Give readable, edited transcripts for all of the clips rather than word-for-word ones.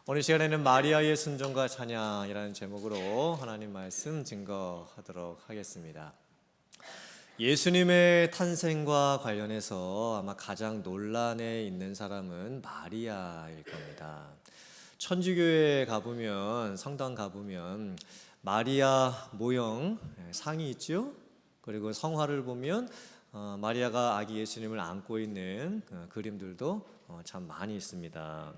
오늘 시간에는 마리아의 순종과 찬양이라는 제목으로 하나님 말씀 증거하도록 하겠습니다. 예수님의 탄생과 관련해서 아마 가장 논란에 있는 사람은 마리아일 겁니다. 천주교에 가보면, 성당 가보면 마리아 모형 상이 있죠. 그리고 성화를 보면 마리아가 아기 예수님을 안고 있는 그림들도 참 많이 있습니다.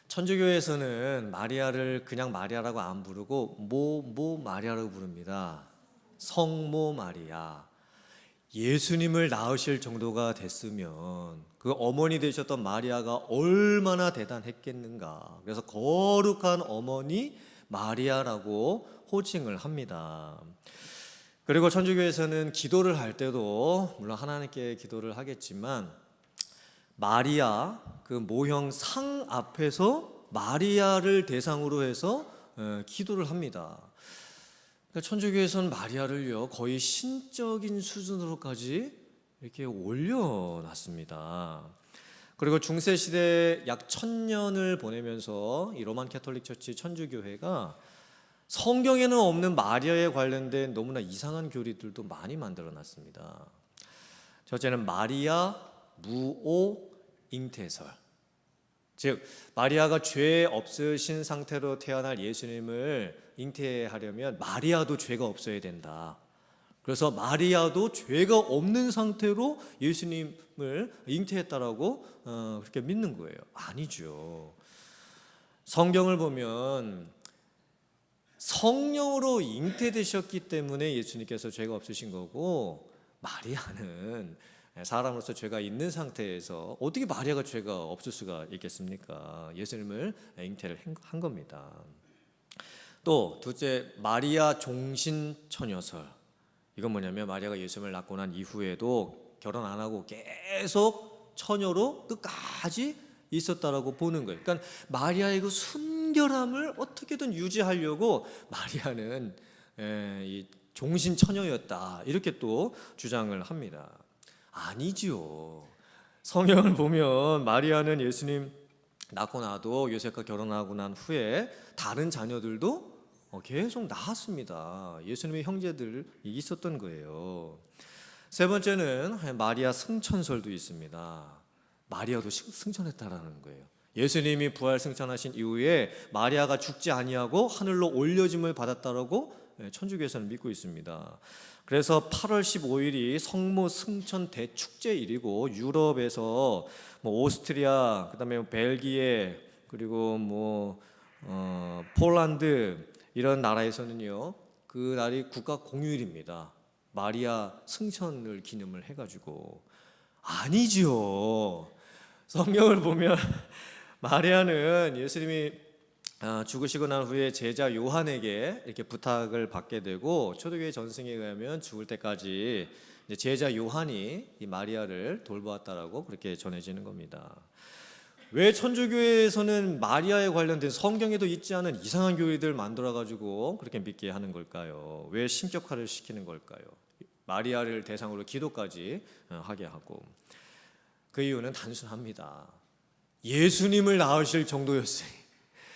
천주교에서는 마리아를 그냥 마리아라고 안 부르고 모 마리아라고 부릅니다. 성모 마리아. 예수님을 낳으실 정도가 됐으면 그 어머니 되셨던 마리아가 얼마나 대단했겠는가. 그래서 거룩한 어머니 마리아라고 호칭을 합니다. 그리고 천주교에서는 기도를 할 때도 물론 하나님께 기도를 하겠지만 마리아 그 모형 상 앞에서 마리아를 대상으로 해서 기도를 합니다. 천주교에서는 마리아를요 거의 신적인 수준으로까지 이렇게 올려놨습니다. 그리고 중세 시대 약 1000년을 보내면서 이 로만 캐톨릭 처치 천주교회가 성경에는 없는 마리아에 관련된 너무나 이상한 교리들도 많이 만들어놨습니다. 첫째는 마리아 무오 잉태설. 즉 마리아가 죄 없으신 상태로 태어날 예수님을 잉태하려면 마리아도 죄가 없어야 된다. 그래서 마리아도 죄가 없는 상태로 예수님을 잉태했다라고 그렇게 믿는 거예요. 아니죠. 성경을 보면 성령으로 잉태되셨기 때문에 예수님께서 죄가 없으신 거고, 마리아는 사람으로서 죄가 있는 상태에서 어떻게 마리아가 죄가 없을 수가 있겠습니까? 예수님을 잉태를 한 겁니다. 또 둘째, 마리아 종신 처녀설. 이건 뭐냐면 마리아가 예수님을 낳고 난 이후에도 결혼 안 하고 계속 처녀로 끝까지 있었다라고 보는 거예요. 그러니까 마리아의 그 순결함을 어떻게든 유지하려고 마리아는 이 종신 처녀였다 이렇게 또 주장을 합니다. 아니지요. 성경을 보면 마리아는 예수님 낳고 나도 요셉과 결혼하고 난 후에 다른 자녀들도 계속 낳았습니다. 예수님의 형제들이 있었던 거예요. 세 번째는 마리아 승천설도 있습니다. 마리아도 승천했다라는 거예요. 예수님이 부활 승천하신 이후에 마리아가 죽지 아니하고 하늘로 올려짐을 받았다라고 천주교에서는 믿고 있습니다. 그래서 8월 15일이 성모 승천 대축제일이고, 유럽에서 오스트리아, 그다음에 벨기에, 그리고 폴란드 이런 나라에서는요 그 날이 국가 공휴일입니다. 마리아 승천을 기념을 해가지고. 아니지요. 성경을 보면 마리아는 예수님이 죽으시고 난 후에 제자 요한에게 이렇게 부탁을 받게 되고, 초대교회 전승에 의하면 죽을 때까지 제자 요한이 이 마리아를 돌보았다라고 그렇게 전해지는 겁니다. 왜 천주교에서는 마리아에 관련된 성경에도 있지 않은 이상한 교리들 만들어가지고 그렇게 믿게 하는 걸까요? 왜 신격화를 시키는 걸까요? 마리아를 대상으로 기도까지 하게 하고. 그 이유는 단순합니다. 예수님을 낳으실 정도였으니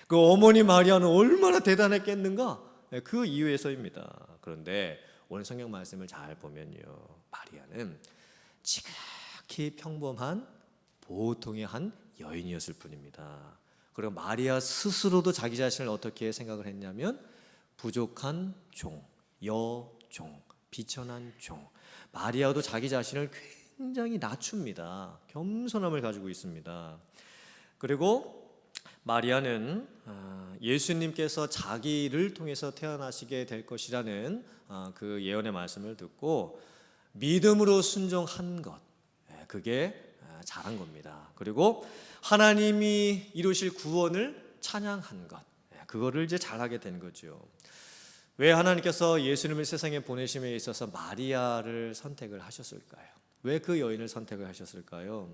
그 어머니 마리아는 얼마나 대단했겠는가? 그 이유에서입니다. 그런데 오늘 성경 말씀을 잘 보면요, 마리아는 지극히 평범한 보통의 한 여인이었을 뿐입니다. 그리고 마리아 스스로도 자기 자신을 어떻게 생각을 했냐면 부족한 종, 여종, 비천한 종. 마리아도 자기 자신을 굉장히 낮춥니다. 겸손함을 가지고 있습니다. 그리고 마리아는 예수님께서 자기를 통해서 태어나시게 될 것이라는 그 예언의 말씀을 듣고 믿음으로 순종한 것, 그게 잘한 겁니다. 그리고 하나님이 이루실 구원을 찬양한 것, 그거를 이제 잘하게 된 거죠. 왜 하나님께서 예수님을 세상에 보내심에 있어서 마리아를 선택을 하셨을까요? 왜 그 여인을 선택을 하셨을까요?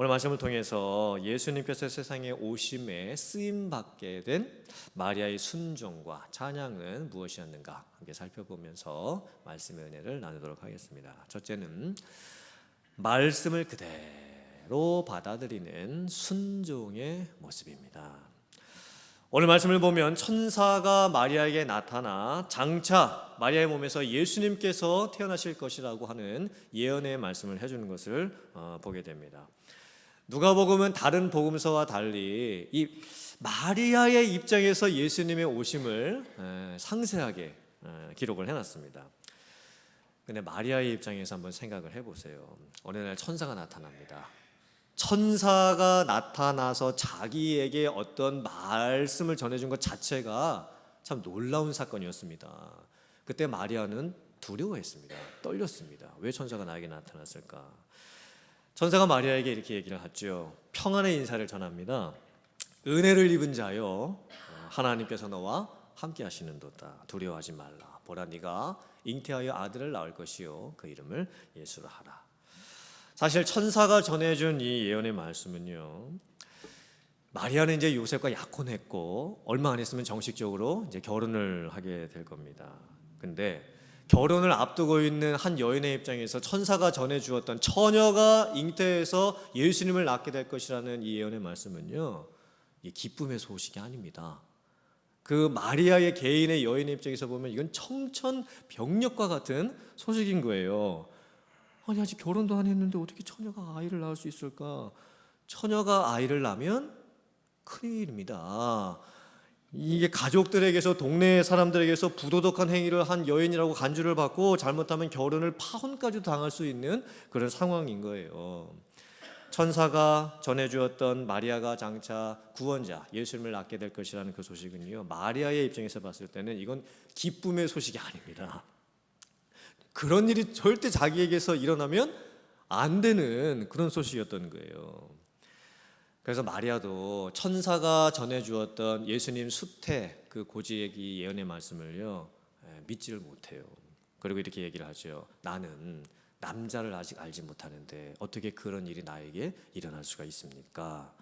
오늘 말씀을 통해서 예수님께서 세상에 오심에 쓰임받게 된 마리아의 순종과 찬양은 무엇이었는가 함께 살펴보면서 말씀의 은혜를 나누도록 하겠습니다. 첫째는 말씀을 그대로 그대로 받아들이는 순종의 모습입니다. 오늘 말씀을 보면 천사가 마리아에게 나타나 장차 마리아의 몸에서 예수님께서 태어나실 것이라고 하는 예언의 말씀을 해주는 것을 보게 됩니다. 누가복음은 다른 복음서와 달리 이 마리아의 입장에서 예수님의 오심을 상세하게 기록을 해놨습니다. 근데 마리아의 입장에서 한번 생각을 해보세요. 어느 날 천사가 나타납니다. 천사가 나타나서 자기에게 어떤 말씀을 전해준 것 자체가 참 놀라운 사건이었습니다. 그때 마리아는 두려워했습니다. 떨렸습니다. 왜 천사가 나에게 나타났을까? 천사가 마리아에게 이렇게 얘기를 하죠. 평안의 인사를 전합니다. 은혜를 입은 자여, 하나님께서 너와 함께 하시는도다. 두려워하지 말라. 보라, 네가 잉태하여 아들을 낳을 것이요 그 이름을 예수라 하라. 사실 천사가 전해준 이 예언의 말씀은요, 마리아는 이제 요셉과 약혼했고 얼마 안 있으면 정식적으로 이제 결혼을 하게 될 겁니다. 근데 결혼을 앞두고 있는 한 여인의 입장에서 천사가 전해주었던 처녀가 잉태해서 예수님을 낳게 될 것이라는 이 예언의 말씀은요, 이 기쁨의 소식이 아닙니다. 그 마리아의 개인의 여인의 입장에서 보면 이건 청천벽력과 같은 소식인 거예요. 아니, 아직 결혼도 안 했는데 어떻게 처녀가 아이를 낳을 수 있을까? 처녀가 아이를 낳으면 큰일입니다. 이게 가족들에게서, 동네 사람들에게서 부도덕한 행위를 한 여인이라고 간주를 받고 잘못하면 결혼을 파혼까지도 당할 수 있는 그런 상황인 거예요. 천사가 전해주었던 마리아가 장차 구원자 예수님을 낳게 될 것이라는 그 소식은요, 마리아의 입장에서 봤을 때는 이건 기쁨의 소식이 아닙니다. 그런 일이 절대 자기에게서 일어나면 안 되는 그런 소식이었던 거예요. 그래서 마리아도 천사가 전해주었던 예수님 수태 그 고지의 예언의 말씀을요, 믿지를 못해요. 그리고 이렇게 얘기를 하죠. 나는 남자를 아직 알지 못하는데 어떻게 그런 일이 나에게 일어날 수가 있습니까?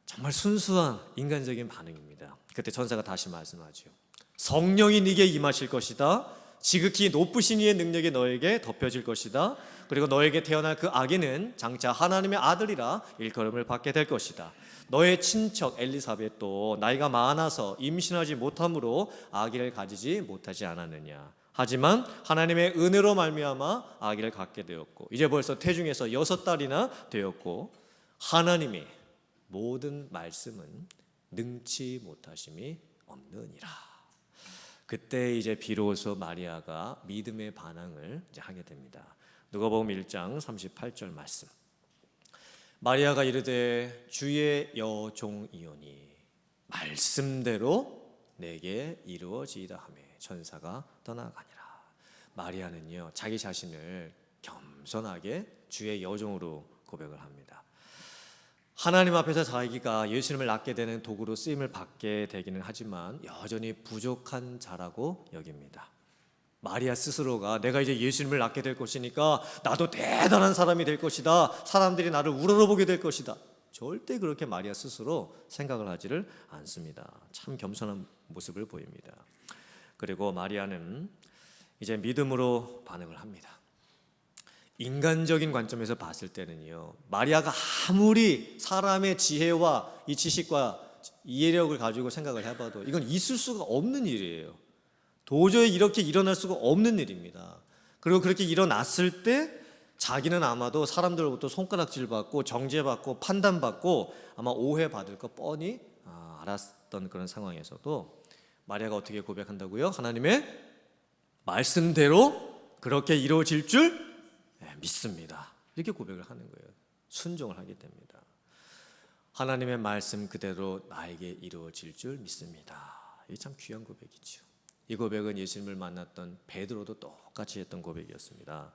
정말 순수한 인간적인 반응입니다. 그때 천사가 다시 말씀하죠. 성령이 네게 임하실 것이다. 지극히 높으신 이의 능력이 너에게 덮여질 것이다. 그리고 너에게 태어날 그 아기는 장차 하나님의 아들이라 일컬음을 받게 될 것이다. 너의 친척 엘리사벳도 나이가 많아서 임신하지 못함으로 아기를 가지지 못하지 않았느냐. 하지만 하나님의 은혜로 말미암아 아기를 갖게 되었고 이제 벌써 태중에서 6달이나 되었고 하나님의 모든 말씀은 능치 못하심이 없느니라. 그때 이제 비로소 마리아가 믿음의 반항을 이제 하게 됩니다. 누가복음 1장 38절 말씀. 마리아가 이르되 주의 여종이오니 말씀대로 내게 이루어지이다 하며 천사가 떠나가니라. 마리아는요, 자기 자신을 겸손하게 주의 여종으로 고백을 합니다. 하나님 앞에서 자기가 예수님을 낳게 되는 도구로 쓰임을 받게 되기는 하지만 여전히 부족한 자라고 여깁니다. 마리아 스스로가 내가 이제 예수님을 낳게 될 것이니까 나도 대단한 사람이 될 것이다. 사람들이 나를 우러러보게 될 것이다. 절대 그렇게 마리아 스스로 생각을 하지를 않습니다. 참 겸손한 모습을 보입니다. 그리고 마리아는 이제 믿음으로 반응을 합니다. 인간적인 관점에서 봤을 때는요, 마리아가 아무리 사람의 지혜와 이 지식과 이해력을 가지고 생각을 해봐도 이건 있을 수가 없는 일이에요. 도저히 이렇게 일어날 수가 없는 일입니다. 그리고 그렇게 일어났을 때 자기는 아마도 사람들로부터 손가락질 받고 정죄받고 판단받고 아마 오해받을 거 뻔히 알았던 그런 상황에서도 마리아가 어떻게 고백한다고요? 하나님의 말씀대로 그렇게 이루어질 줄 믿습니다. 이렇게 고백을 하는 거예요. 순종을 하게 됩니다. 하나님의 말씀 그대로 나에게 이루어질 줄 믿습니다. 이게 참 귀한 고백이죠. 이 고백은 예수님을 만났던 베드로도 똑같이 했던 고백이었습니다.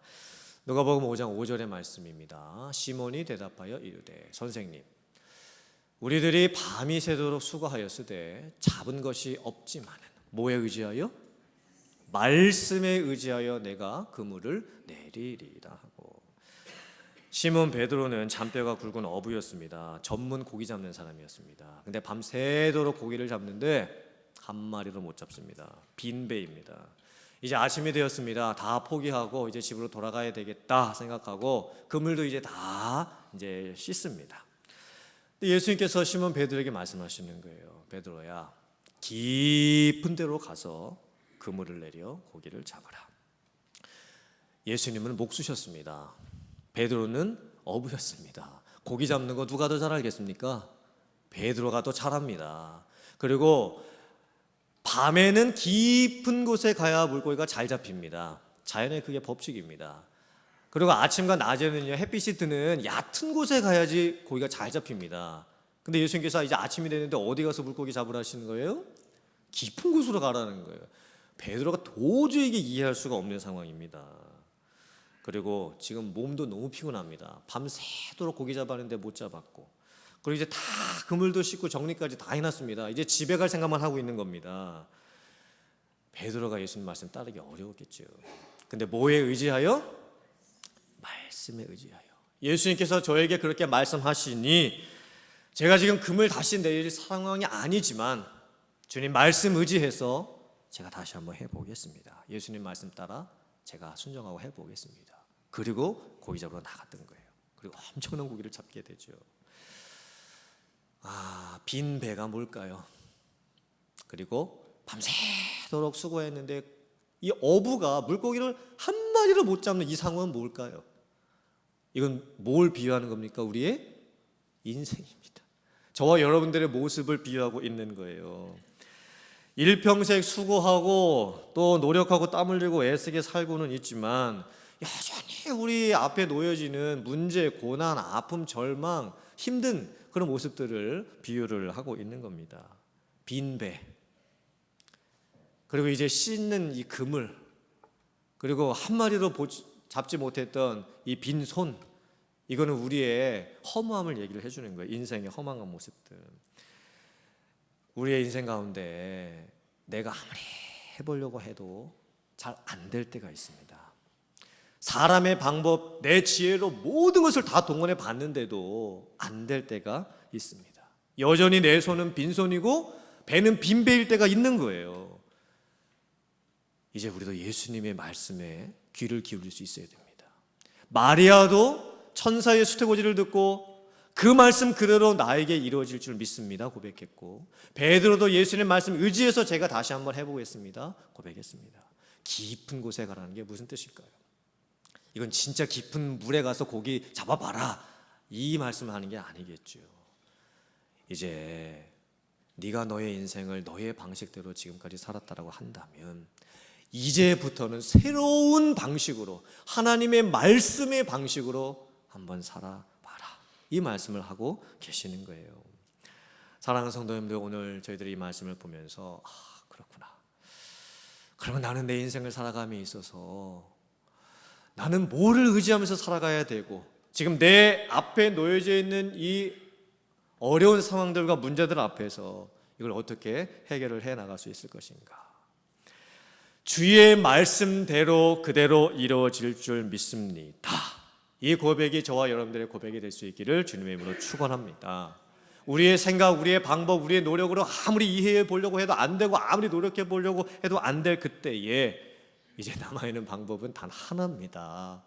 누가복음 5장 5절의 말씀입니다. 시몬이 대답하여 이르되 선생님, 우리들이 밤이 새도록 수고하였으되 잡은 것이 없지만은 뭐에 의지하여? 말씀에 의지하여 내가 그물을 내리리이다 하고. 시몬 베드로는 잔뼈가 굵은 어부였습니다. 전문 고기 잡는 사람이었습니다. 근데 밤새도록 고기를 잡는데 한 마리도 못 잡습니다. 빈배입니다. 이제 아침이 되었습니다. 다 포기하고 이제 집으로 돌아가야 되겠다 생각하고 그물도 이제 다 이제 씻습니다. 근데 예수님께서 시몬 베드로에게 말씀하시는 거예요. 베드로야, 깊은 데로 가서 그물을 내려 고기를 잡으라. 예수님은 목수셨습니다. 베드로는 어부였습니다. 고기 잡는 거 누가 더 잘 알겠습니까? 베드로가 더 잘합니다. 그리고 밤에는 깊은 곳에 가야 물고기가 잘 잡힙니다. 자연의 그게 법칙입니다. 그리고 아침과 낮에는요, 햇빛이 드는 얕은 곳에 가야지 고기가 잘 잡힙니다. 근데 예수님께서 이제 아침이 되는데 어디 가서 물고기 잡으라 하시는 거예요? 깊은 곳으로 가라는 거예요. 베드로가 도저히 이게 이해할 수가 없는 상황입니다. 그리고 지금 몸도 너무 피곤합니다. 밤새도록 고기 잡았는데 못 잡았고, 그리고 이제 다 그물도 씻고 정리까지 다 해놨습니다. 이제 집에 갈 생각만 하고 있는 겁니다. 베드로가 예수님 말씀 따르기 어려웠겠죠. 근데 뭐에 의지하여? 말씀에 의지하여. 예수님께서 저에게 그렇게 말씀하시니 제가 지금 그물 다시 내릴 상황이 아니지만 주님 말씀 의지해서 제가 다시 한번 해보겠습니다. 예수님 말씀 따라 제가 순종하고 해보겠습니다. 그리고 고기 잡으러 나갔던 거예요. 그리고 엄청난 고기를 잡게 되죠. 빈 배가 뭘까요? 그리고 밤새도록 수고했는데 이 어부가 물고기를 한 마리를 못 잡는 이 상황은 뭘까요? 이건 뭘 비유하는 겁니까? 우리의 인생입니다. 저와 여러분들의 모습을 비유하고 있는 거예요. 일평생 수고하고 또 노력하고 땀 흘리고 애쓰게 살고는 있지만 여전히 우리 앞에 놓여지는 문제, 고난, 아픔, 절망, 힘든 그런 모습들을 비유를 하고 있는 겁니다. 빈 배, 그리고 이제 씻는 이 그물, 그리고 한 마리로 잡지 못했던 이 빈 손, 이거는 우리의 허무함을 얘기를 해주는 거예요. 인생의 허망한 모습들. 우리의 인생 가운데 내가 아무리 해보려고 해도 잘 안 될 때가 있습니다. 사람의 방법, 내 지혜로 모든 것을 다 동원해 봤는데도 안 될 때가 있습니다. 여전히 내 손은 빈손이고 배는 빈배일 때가 있는 거예요. 이제 우리도 예수님의 말씀에 귀를 기울일 수 있어야 됩니다. 마리아도 천사의 수태고지를 듣고 그 말씀 그대로 나에게 이루어질 줄 믿습니다 고백했고, 베드로도 예수님 말씀 의지해서 제가 다시 한번 해보겠습니다 고백했습니다. 깊은 곳에 가라는 게 무슨 뜻일까요? 이건 진짜 깊은 물에 가서 고기 잡아봐라 이 말씀을 하는 게 아니겠죠. 이제 네가 너의 인생을 너의 방식대로 지금까지 살았다라고 한다면 이제부터는 새로운 방식으로 하나님의 말씀의 방식으로 한번 살아봐라 이 말씀을 하고 계시는 거예요. 사랑하는 성도님들, 오늘 저희들이 이 말씀을 보면서 그렇구나, 그러면 나는 내 인생을 살아감에 있어서 나는 뭐를 의지하면서 살아가야 되고 지금 내 앞에 놓여져 있는 이 어려운 상황들과 문제들 앞에서 이걸 어떻게 해결을 해 나갈 수 있을 것인가. 주의 말씀대로 그대로 이루어질 줄 믿습니다. 이 고백이 저와 여러분들의 고백이 될 수 있기를 주님의 이름으로 축원합니다. 우리의 생각, 우리의 방법, 우리의 노력으로 아무리 이해해 보려고 해도 안 되고 아무리 노력해 보려고 해도 안 될 그때에 이제 남아있는 방법은 단 하나입니다.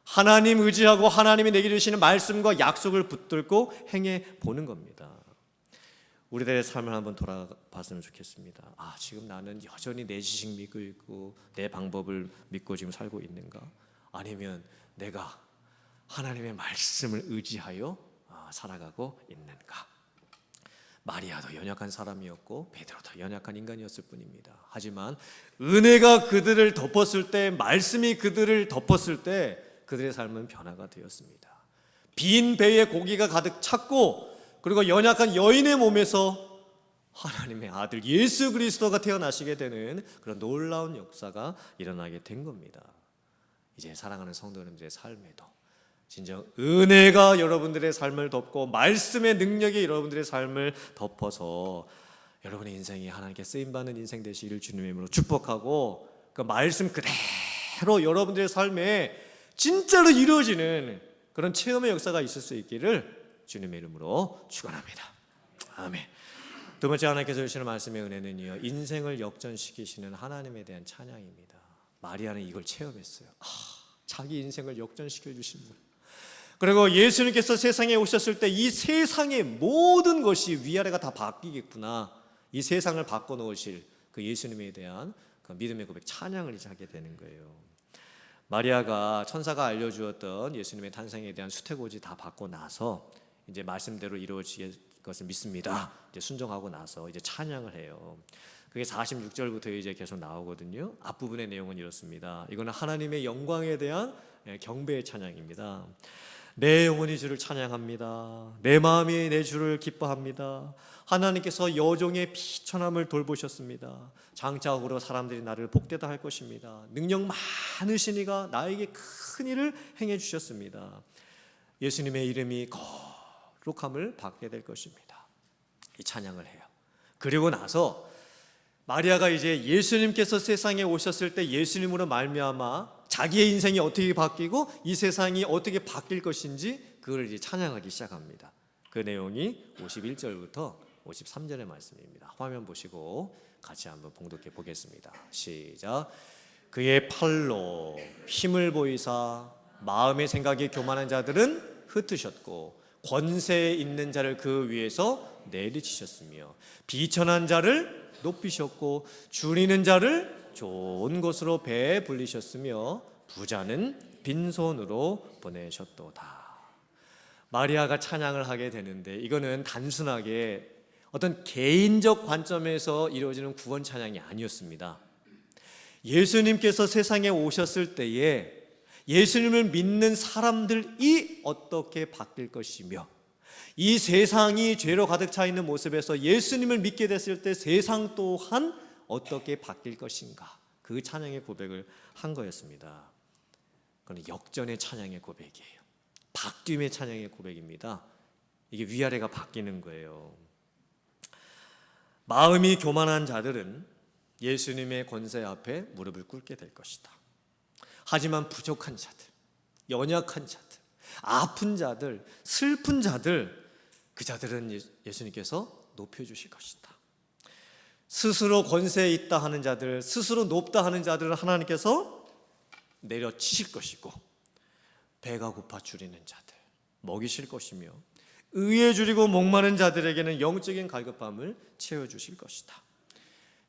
하나님 의지하고 하나님이 내게 주시는 말씀과 약속을 붙들고 행해 보는 겁니다. 우리들의 삶을 한번 돌아봤으면 좋겠습니다. 지금 나는 여전히 내 지식 믿고 있고 내 방법을 믿고 지금 살고 있는가? 아니면 내가 하나님의 말씀을 의지하여 살아가고 있는가? 마리아도 연약한 사람이었고 베드로도 연약한 인간이었을 뿐입니다. 하지만 은혜가 그들을 덮었을 때, 말씀이 그들을 덮었을 때 그들의 삶은 변화가 되었습니다. 빈 배에 고기가 가득 찼고, 그리고 연약한 여인의 몸에서 하나님의 아들 예수 그리스도가 태어나시게 되는 그런 놀라운 역사가 일어나게 된 겁니다. 이제 사랑하는 성도님들의 삶에도 진정 은혜가 여러분들의 삶을 덮고 말씀의 능력이 여러분들의 삶을 덮어서 여러분의 인생이 하나님께 쓰임받는 인생 되시기를 주님의 이름으로 축복하고, 그 말씀 그대로 여러분들의 삶에 진짜로 이루어지는 그런 체험의 역사가 있을 수 있기를 주님의 이름으로 축원합니다. 아멘. 두 번째 하나님께서 주시는 말씀의 은혜는요, 인생을 역전시키시는 하나님에 대한 찬양입니다. 마리아는 이걸 체험했어요. 자기 인생을 역전시켜 주신 분. 그리고 예수님께서 세상에 오셨을 때 이 세상의 모든 것이 위아래가 다 바뀌겠구나, 이 세상을 바꿔놓으실 그 예수님에 대한 그 믿음의 고백, 찬양을 이제 하게 되는 거예요. 마리아가 천사가 알려주었던 예수님의 탄생에 대한 수태고지 다 받고 나서 이제 말씀대로 이루어질 것을 믿습니다. 이제 순종하고 나서 이제 찬양을 해요. 그게 46절부터 이제 계속 나오거든요. 앞부분의 내용은 이렇습니다. 이거는 하나님의 영광에 대한 경배의 찬양입니다. 내 영혼이 주를 찬양합니다. 내 마음이 내 주를 기뻐합니다. 하나님께서 여종의 비천함을 돌보셨습니다. 장차후로 사람들이 나를 복되다 할 것입니다. 능력 많으신 이가 나에게 큰 일을 행해 주셨습니다. 예수님의 이름이 거룩함을 받게 될 것입니다. 이 찬양을 해요. 그리고 나서 마리아가 이제 예수님께서 세상에 오셨을 때 예수님으로 말미암아 자기의 인생이 어떻게 바뀌고 이 세상이 어떻게 바뀔 것인지 그걸 이제 찬양하기 시작합니다. 그 내용이 51절부터 53절의 말씀입니다. 화면 보시고 같이 한번 봉독해 보겠습니다. 시작. 그의 팔로 힘을 보이사 마음의 생각이 교만한 자들은 흩으셨고 권세 있는 자를 그 위에서 내리치셨으며 비천한 자를 높이셨고 줄이는 자를 좋은 곳으로 배에 불리셨으며 부자는 빈손으로 보내셨도다. 마리아가 찬양을 하게 되는데 이거는 단순하게 어떤 개인적 관점에서 이루어지는 구원 찬양이 아니었습니다. 예수님께서 세상에 오셨을 때에 예수님을 믿는 사람들이 어떻게 바뀔 것이며 이 세상이 죄로 가득 차 있는 모습에서 예수님을 믿게 됐을 때 세상 또한 어떻게 바뀔 것인가, 그 찬양의 고백을 한 거였습니다. 그건 역전의 찬양의 고백이에요. 바뀜의 찬양의 고백입니다. 이게 위아래가 바뀌는 거예요. 마음이 교만한 자들은 예수님의 권세 앞에 무릎을 꿇게 될 것이다. 하지만 부족한 자들, 연약한 자들, 아픈 자들, 슬픈 자들, 그 자들은 예수님께서 높여주실 것이다. 스스로 권세에 있다 하는 자들, 스스로 높다 하는 자들은 하나님께서 내려치실 것이고 배가 고파 줄이는 자들 먹이실 것이며 의에 줄이고 목마른 자들에게는 영적인 갈급함을 채워주실 것이다.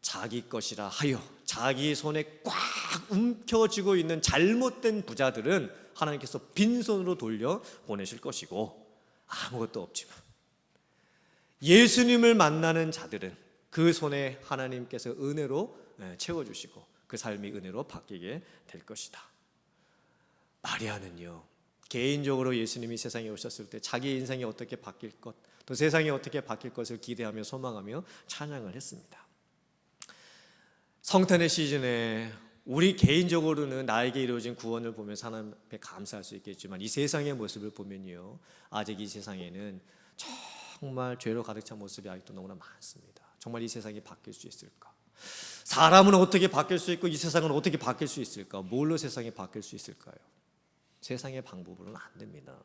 자기 것이라 하여 자기 손에 꽉 움켜쥐고 있는 잘못된 부자들은 하나님께서 빈손으로 돌려 보내실 것이고 아무것도 없지만 예수님을 만나는 자들은 그 손에 하나님께서 은혜로 채워주시고 그 삶이 은혜로 바뀌게 될 것이다. 마리아는요, 개인적으로 예수님이 세상에 오셨을 때 자기 인생이 어떻게 바뀔 것, 또 세상이 어떻게 바뀔 것을 기대하며 소망하며 찬양을 했습니다. 성탄의 시즌에 우리 개인적으로는 나에게 이루어진 구원을 보면서 하나님 앞에 감사할 수 있겠지만 이 세상의 모습을 보면요, 아직 이 세상에는 정말 죄로 가득 찬 모습이 아직도 너무나 많습니다. 정말 이 세상이 바뀔 수 있을까? 사람은 어떻게 바뀔 수 있고 이 세상은 어떻게 바뀔 수 있을까? 뭘로 세상이 바뀔 수 있을까요? 세상의 방법으로는 안 됩니다.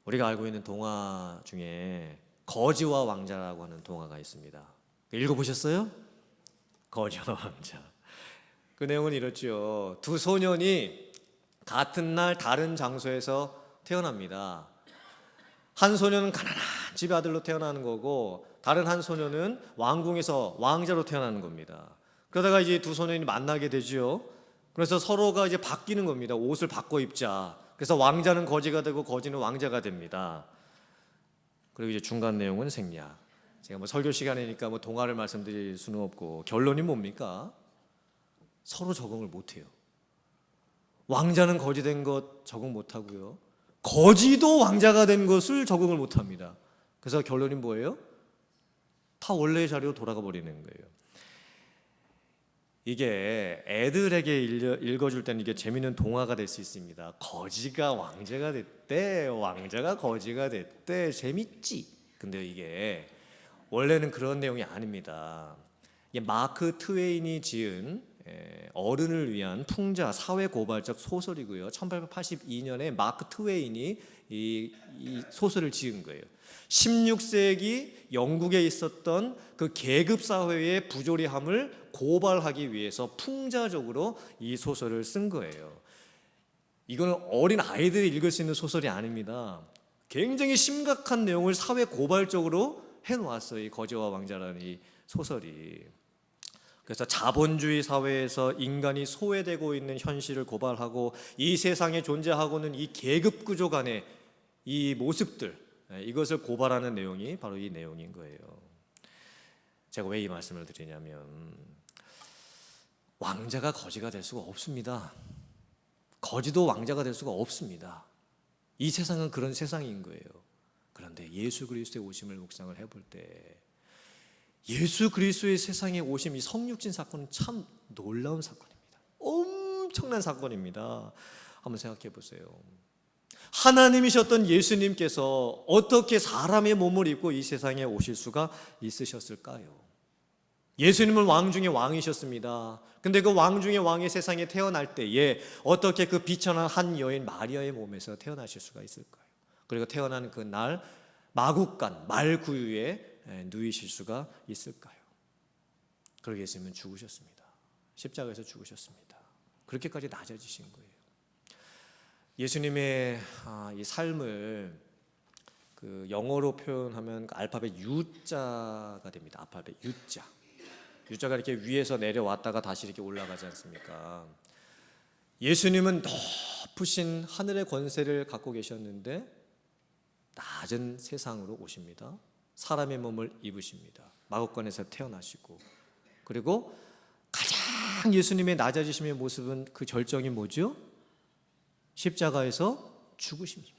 우리가 알고 있는 동화 중에 거지와 왕자라고 하는 동화가 있습니다. 읽어보셨어요? 거지와 왕자. 그 내용은 이렇죠. 두 소년이 같은 날 다른 장소에서 태어납니다. 한 소년은 가난한 집 아들로 태어나는 거고 다른 한 소년은 왕궁에서 왕자로 태어나는 겁니다. 그러다가 이제 두 소년이 만나게 되죠. 그래서 서로가 이제 바뀌는 겁니다. 옷을 바꿔 입자. 그래서 왕자는 거지가 되고 거지는 왕자가 됩니다. 그리고 이제 중간 내용은 생략. 제가 뭐 설교 시간이니까 뭐 동화를 말씀드릴 수는 없고 결론이 뭡니까? 서로 적응을 못 해요. 왕자는 거지 된 것 적응 못 하고요. 거지도 왕자가 된 것을 적응을 못 합니다. 그래서 결론이 뭐예요? 다 원래의 자리로 돌아가 버리는 거예요. 이게 애들에게 읽어줄 때는 이게 재밌는 동화가 될 수 있습니다. 거지가 왕자가 됐대, 왕자가 거지가 됐대, 재밌지? 근데 이게 원래는 그런 내용이 아닙니다. 이게 마크 트웨인이 지은 어른을 위한 풍자 사회 고발적 소설이고요. 1882년에 마크 트웨인이 이 소설을 지은 거예요. 16세기 영국에 있었던 그 계급 사회의 부조리함을 고발하기 위해서 풍자적으로 이 소설을 쓴 거예요. 이거는 어린 아이들이 읽을 수 있는 소설이 아닙니다. 굉장히 심각한 내용을 사회 고발적으로 해놓았어요. 이 거지와 왕자라는 이 소설이. 그래서 자본주의 사회에서 인간이 소외되고 있는 현실을 고발하고 이 세상에 존재하고는 이 계급 구조 간의 이 모습들, 이것을 고발하는 내용이 바로 이 내용인 거예요. 제가 왜 이 말씀을 드리냐면 왕자가 거지가 될 수가 없습니다. 거지도 왕자가 될 수가 없습니다. 이 세상은 그런 세상인 거예요. 그런데 예수 그리스도의 오심을 묵상을 해볼 때 예수 그리스도의 세상에 오심, 이 성육신 사건은 참 놀라운 사건입니다. 엄청난 사건입니다. 한번 생각해 보세요. 하나님이셨던 예수님께서 어떻게 사람의 몸을 입고 이 세상에 오실 수가 있으셨을까요? 예수님은 왕 중에 왕이셨습니다. 근데 그 왕 중에 왕이 세상에 태어날 때에 어떻게 그 비천한 한 여인 마리아의 몸에서 태어나실 수가 있을까요? 그리고 태어나는 그 날 마국간 말구유에 누이실 수가 있을까요? 그러고 예수님은 죽으셨습니다. 십자가에서 죽으셨습니다. 그렇게까지 낮아지신 거예요. 예수님의 이 삶을 그 영어로 표현하면 알파벳 U자가 됩니다. 알파벳 U자. U자가 이렇게 위에서 내려왔다가 다시 이렇게 올라가지 않습니까? 예수님은 높으신 하늘의 권세를 갖고 계셨는데 낮은 세상으로 오십니다. 사람의 몸을 입으십니다. 마국간에서 태어나시고, 그리고 가장 예수님의 낮아지심의 모습은 그 절정이 뭐죠? 십자가에서 죽으십니다.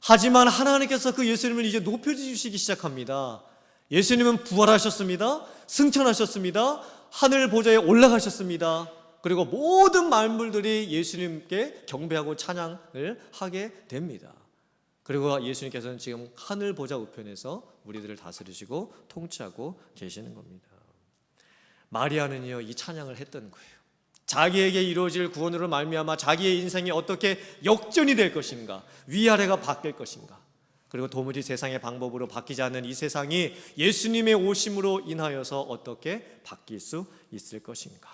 하지만 하나님께서 그 예수님을 이제 높여주시기 시작합니다. 예수님은 부활하셨습니다. 승천하셨습니다. 하늘 보좌에 올라가셨습니다. 그리고 모든 만물들이 예수님께 경배하고 찬양을 하게 됩니다. 그리고 예수님께서는 지금 하늘 보좌 우편에서 우리들을 다스리시고 통치하고 계시는 겁니다. 마리아는요, 이 찬양을 했던 거예요. 자기에게 이루어질 구원으로 말미암아 자기의 인생이 어떻게 역전이 될 것인가, 위아래가 바뀔 것인가, 그리고 도무지 세상의 방법으로 바뀌지 않는 이 세상이 예수님의 오심으로 인하여서 어떻게 바뀔 수 있을 것인가,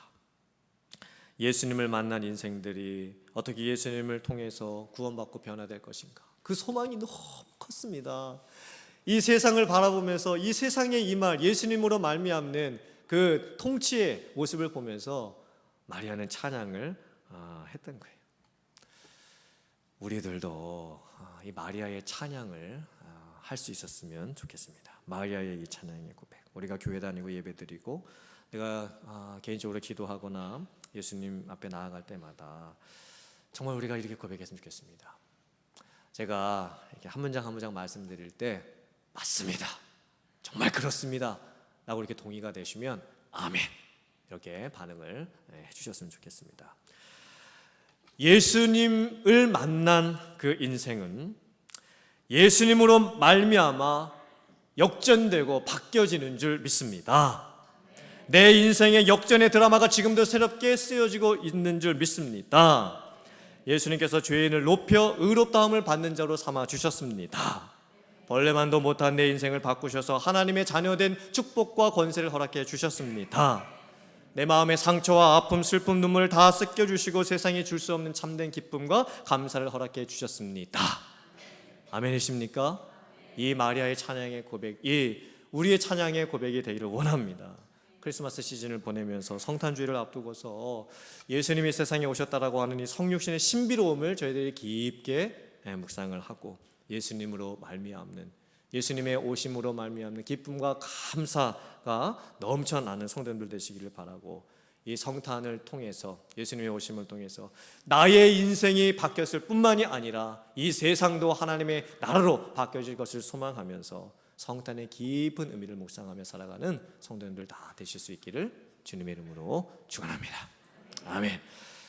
예수님을 만난 인생들이 어떻게 예수님을 통해서 구원받고 변화될 것인가, 그 소망이 너무 컸습니다. 이 세상을 바라보면서 이 세상에 임할 예수님으로 말미암는 그 통치의 모습을 보면서 마리아는 찬양을 했던 거예요. 우리들도 이 마리아의 찬양을 할 수 있었으면 좋겠습니다. 마리아의 이 찬양의 고백, 우리가 교회 다니고 예배드리고 내가 개인적으로 기도하거나 예수님 앞에 나아갈 때마다 정말 우리가 이렇게 고백했으면 좋겠습니다. 제가 이렇게 한 문장 한 문장 말씀드릴 때 맞습니다, 정말 그렇습니다 라고 이렇게 동의가 되시면 아멘 이렇게 반응을 해주셨으면 좋겠습니다. 예수님을 만난 그 인생은 예수님으로 말미암아 역전되고 바뀌어지는 줄 믿습니다. 내 인생의 역전의 드라마가 지금도 새롭게 쓰여지고 있는 줄 믿습니다. 예수님께서 죄인을 높여 의롭다함을 받는 자로 삼아 주셨습니다. 벌레만도 못한 내 인생을 바꾸셔서 하나님의 자녀된 축복과 권세를 허락해 주셨습니다. 내 마음의 상처와 아픔, 슬픔, 눈물을 다 씻겨주시고 세상에 줄 수 없는 참된 기쁨과 감사를 허락해 주셨습니다. 아멘이십니까? 이 마리아의 찬양의 고백이 우리의 찬양의 고백이 되기를 원합니다. 크리스마스 시즌을 보내면서 성탄주의를 앞두고서 예수님이 세상에 오셨다라고 하는 이 성육신의 신비로움을 저희들이 깊게 묵상을 하고 예수님으로 말미암는, 예수님의 오심으로 말미암는 기쁨과 감사가 넘쳐나는 성도님들 되시기를 바라고, 이 성탄을 통해서 예수님의 오심을 통해서 나의 인생이 바뀌었을 뿐만이 아니라 이 세상도 하나님의 나라로 바뀌어질 것을 소망하면서 성탄의 깊은 의미를 묵상하며 살아가는 성도님들 다 되실 수 있기를 주님의 이름으로 축원합니다. 아멘.